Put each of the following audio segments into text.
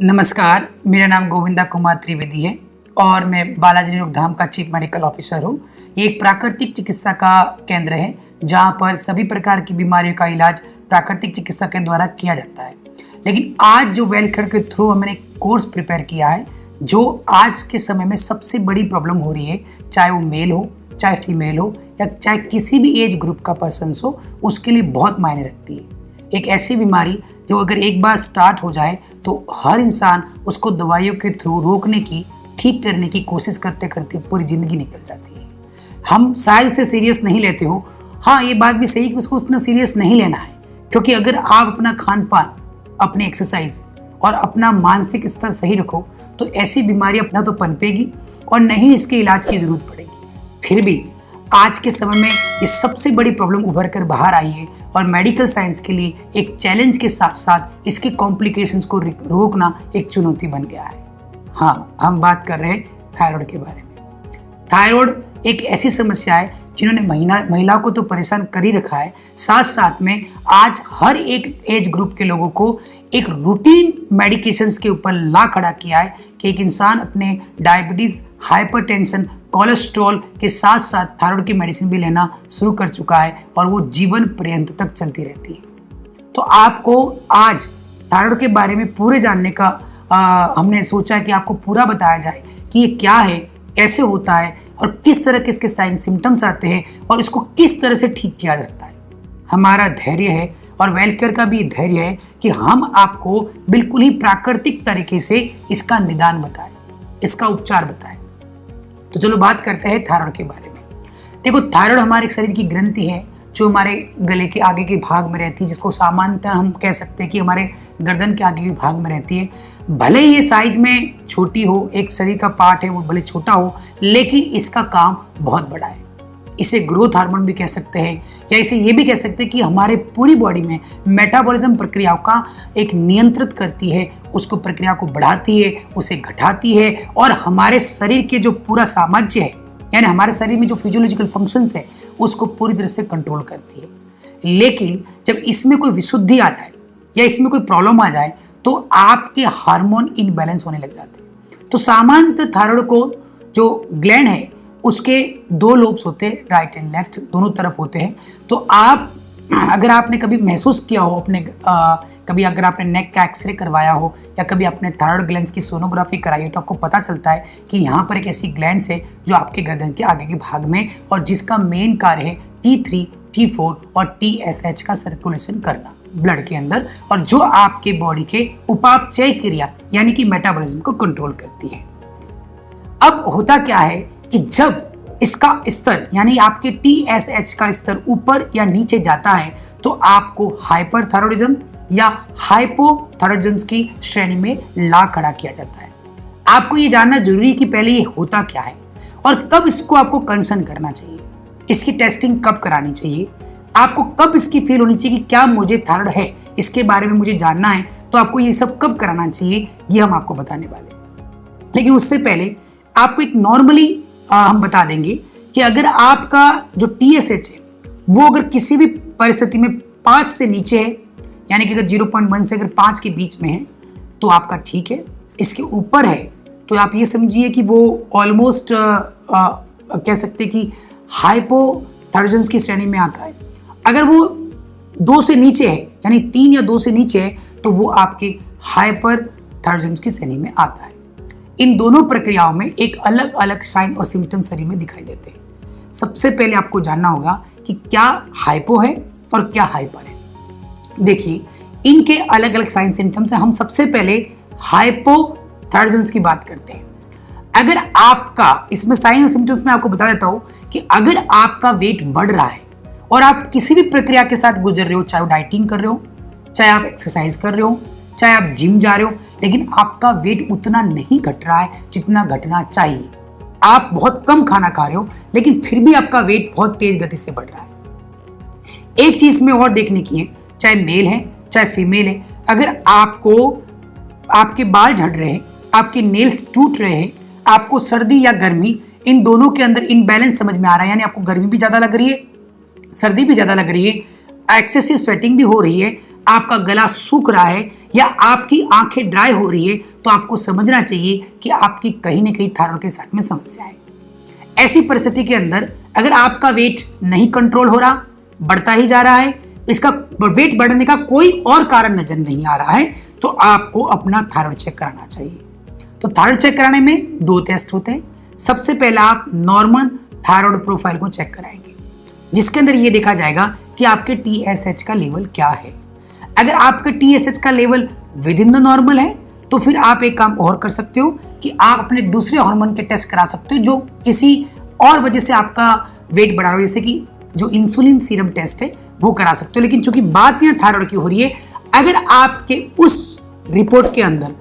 नमस्कार, मेरा नाम गोविंदा कुमार त्रिवेदी है और मैं बालाजी निरोगधाम का चीफ मेडिकल ऑफिसर हूँ। ये एक प्राकृतिक चिकित्सा का केंद्र है जहाँ पर सभी प्रकार की बीमारियों का इलाज प्राकृतिक चिकित्सा के द्वारा किया जाता है। लेकिन आज जो वेल केयर के थ्रू हमने एक कोर्स प्रिपेयर किया है जो आज के समय में सबसे बड़ी प्रॉब्लम हो रही है, चाहे वो मेल हो, चाहे फीमेल हो या चाहे किसी भी एज ग्रुप का पर्सन हो, उसके लिए बहुत मायने रखती है। एक ऐसी बीमारी जो अगर एक बार स्टार्ट हो जाए तो हर इंसान उसको दवाइयों के थ्रू रोकने की, ठीक करने की कोशिश करते करते पूरी ज़िंदगी निकल जाती है। हम शायद उसे सीरियस नहीं लेते हो। हाँ, ये बात भी सही कि उसको उतना सीरियस नहीं लेना है, क्योंकि अगर आप अपना खान पान, अपनी एक्सरसाइज और अपना मानसिक स्तर सही रखो तो ऐसी बीमारी अपना तो पनपेगी और नहीं इसके इलाज की ज़रूरत पड़ेगी। फिर भी आज के समय में ये सबसे बड़ी प्रॉब्लम उभर कर बाहर आई है और मेडिकल साइंस के लिए एक चैलेंज के साथ साथ इसके कॉम्प्लिकेशंस को रोकना एक चुनौती बन गया है। हाँ, हम बात कर रहे हैं थायराइड के बारे में। थायराइड एक ऐसी समस्या है जिन्होंने महिलाओं को तो परेशान कर ही रखा है, साथ साथ में आज हर एक एज ग्रुप के लोगों को एक रूटीन मेडिकेशंस के ऊपर ला खड़ा किया है कि एक इंसान अपने डायबिटीज़, हाइपरटेंशन, कोलेस्ट्रॉल के साथ साथ थायराइड की मेडिसिन भी लेना शुरू कर चुका है और वो जीवन पर्यंत तक चलती रहती है। तो आपको आज थायराइड के बारे में पूरे जानने का हमने सोचा कि आपको पूरा बताया जाए कि ये क्या है, कैसे होता है और किस तरह के इसके साइन सिम्टम्स आते हैं और इसको किस तरह से ठीक किया जा सकता है। हमारा धैर्य है और वेल केयर का भी धैर्य है कि हम आपको बिल्कुल ही प्राकृतिक तरीके से इसका निदान बताएं, इसका उपचार बताएं। तो चलो बात करते हैं थायराइड के बारे में। देखो, थायराइड हमारे शरीर की ग्रंथि है जो हमारे गले के आगे के भाग में रहती है, जिसको सामान्यतः हम कह सकते हैं कि हमारे गर्दन के आगे के भाग में रहती है। भले ही ये साइज में छोटी हो, एक शरीर का पार्ट है वो भले छोटा हो, लेकिन इसका काम बहुत बड़ा है। इसे ग्रोथ हार्मोन भी कह सकते हैं या इसे ये भी कह सकते हैं कि हमारे पूरी बॉडी में मेटाबॉलिज्म प्रक्रियाओं का एक नियंत्रित करती है, उसको प्रक्रिया को बढ़ाती है, उसे घटाती है और हमारे शरीर के जो पूरा सामर्थ्य है, यानी हमारे शरीर में जो फिजियोलॉजिकल फंक्शंस है, उसको पूरी तरह से कंट्रोल करती है। लेकिन जब इसमें कोई विशुद्धि आ जाए या इसमें कोई प्रॉब्लम आ जाए तो आपके हार्मोन इनबैलेंस होने लग जाते हैं। तो सामान्यतः थायराइड को जो ग्लैंड है उसके दो लोब्स होते हैं, राइट एंड लेफ्ट, दोनों तरफ होते हैं। तो आप अगर आपने कभी महसूस किया हो कभी अगर आपने नेक का एक्सरे करवाया हो या कभी आपने थायराइड ग्लैंड्स की सोनोग्राफी कराई हो तो आपको पता चलता है कि यहाँ पर एक ऐसी ग्लैंड्स है जो आपके गर्दन के आगे के भाग में और जिसका मेन कार्य है T3, T4 और TSH का सर्कुलेशन करना ब्लड के अंदर, और जो आपके बॉडी के उपापचय क्रिया यानी कि मेटाबॉलिज्म को कंट्रोल करती है। अब होता क्या है कि जब इसका स्तर यानी आपके TSH का स्तर ऊपर या नीचे जाता है तो आपको हाइपरथायरॉयडिज्म या हाइपोथायरॉयडिज्म की श्रेणी में ला खड़ा किया जाता है। आपको ये जानना जरूरी है कि पहले ये होता क्या है और कब इसको आपको कंसर्न करना चाहिए, इसकी टेस्टिंग कब करानी चाहिए, आपको कब इसकी फील होनी चाहिए कि क्या मुझे थायराइड है, इसके बारे में मुझे जानना है, तो आपको ये सब कब कराना चाहिए ये हम आपको बताने वाले हैं। लेकिन उससे पहले आपको एक नॉर्मली हम बता देंगे कि अगर आपका जो TSH है वो अगर किसी भी परिस्थिति में 5 से नीचे है, यानी कि अगर 0.1 से अगर 5 के बीच में है तो आपका ठीक है। इसके ऊपर है तो आप ये समझिए कि वो ऑलमोस्ट कह सकते हैं कि हाइपोथायरॉयडिज्म की श्रेणी में आता है। अगर वो 2 से नीचे है यानी 3 या 2 से नीचे है तो वो आपके हाइपरथायरॉयडिज्म की श्रेणी में आता है। इन दोनों प्रक्रियाओं में एक अलग अलग साइन और सिम्टम शरीर में दिखाई देते हैं। सबसे पहले आपको जानना होगा कि क्या हाइपो है और क्या हाइपर है। देखिए, इनके अलग अलग साइन सिम्टम्स हैं। हम सबसे पहले हाइपोथायरॉयडिज्म की बात करते हैं। अगर आपका इसमें साइन और सिम्टम्स में आपको बता देता हूं कि अगर आपका वेट बढ़ रहा है और आप किसी भी प्रक्रिया के साथ गुजर रहे हो, चाहे डाइटिंग कर रहे हो, चाहे आप एक्सरसाइज कर रहे हो, चाहे आप जिम जा रहे हो, लेकिन आपका वेट उतना नहीं घट रहा है जितना घटना चाहिए, आप बहुत कम खाना खा रहे हो लेकिन फिर भी आपका वेट बहुत तेज गति से बढ़ रहा है। एक चीज में और देखने की है, चाहे मेल है चाहे फीमेल है, अगर आपके बाल झड़ रहे हैं, आपके नेल्स टूट रहे हैं, आपको सर्दी या गर्मी, इन दोनों के अंदर इनबैलेंस समझ में आ रहा है, यानी आपको गर्मी भी ज्यादा लग रही है, सर्दी भी ज्यादा लग रही है, एक्सेसिव स्वेटिंग भी हो रही है, आपका गला सूख रहा है या आपकी आंखें ड्राई हो रही है, तो आपको समझना चाहिए कि आपकी कहीं ना कहीं थायराइड के साथ में समस्या है। ऐसी परिस्थिति के अंदर अगर आपका वेट नहीं कंट्रोल हो रहा, बढ़ता ही जा रहा है, इसका वेट बढ़ने का कोई और कारण नजर नहीं आ रहा है, तो आपको अपना थायराइड चेक कराना चाहिए। तो थायराइड चेक कराने में 2 टेस्ट होते हैं। सबसे पहला आप नॉर्मल थायराइड प्रोफाइल को चेक कराएंगे, जिसके अंदर यह देखा जाएगा कि आपके TSH का लेवल क्या है। अगर आपके TSH का level with in the normal है, तो फिर आप एक काम और कर सकते हो कि आप अपने दूसरे हार्मोन के टेस्ट करा सकते हो जो किसी और वजह से आपका वेट बढ़ा रहा हो, जैसे कि जो इंसुलिन सीरम टेस्ट है वो करा सकते हो। लेकिन चूंकि बात यहाँ थायराइड की हो रही है, अगर आपके उस रिपोर्ट के अंदर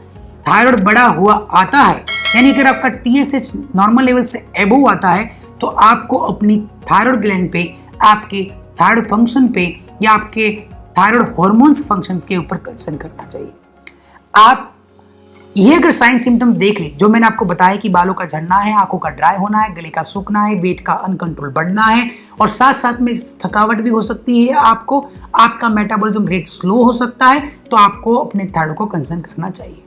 थायराइड बढ़ा हुआ आता है, यानी अगर आपका TSH नॉर्मल लेवल से एबोव आता है, तो आपको अपनी थायराइड ग्लैंड पे, आपके थायराइड फंक्शन पे या आपके थायराइड हार्मोन्स फंक्शंस के ऊपर कंसर्न करना चाहिए। आप ये अगर साइन सिम्टम्स देख ले, जो मैंने आपको बताया कि बालों का झड़ना है, आंखों का ड्राई होना है, गले का सूखना है, वेट का अनकंट्रोल बढ़ना है और साथ साथ में थकावट भी हो सकती है, आपका मेटाबॉलिज्म रेट स्लो हो सकता है, तो आपको अपने थायराइड को कंसर्न करना चाहिए।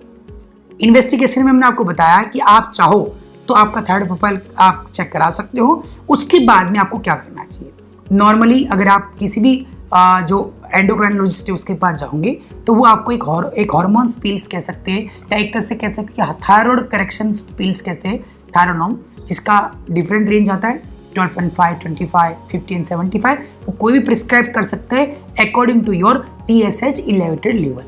इन्वेस्टिगेशन में मैंने आपको बताया कि आप चाहो तो आपका थायराइड प्रोफाइल आप चेक करा सकते हो। उसके बाद में आपको क्या करना चाहिए, नॉर्मली अगर आप किसी भी जो एंडोक्राइनोलॉजिस्ट है उसके पास जाओगे, तो वो आपको एक हार्मोन्स पिल्स कह सकते हैं, या एक तरह से कह सकते हैं कि थायराइड करेक्शन पिल्स कहते हैं, थायरोनॉम, जिसका डिफरेंट रेंज आता है 12.5, 25, 50 एंड 75। वो कोई भी प्रिस्क्राइब कर सकते हैं according to your TSH elevated level.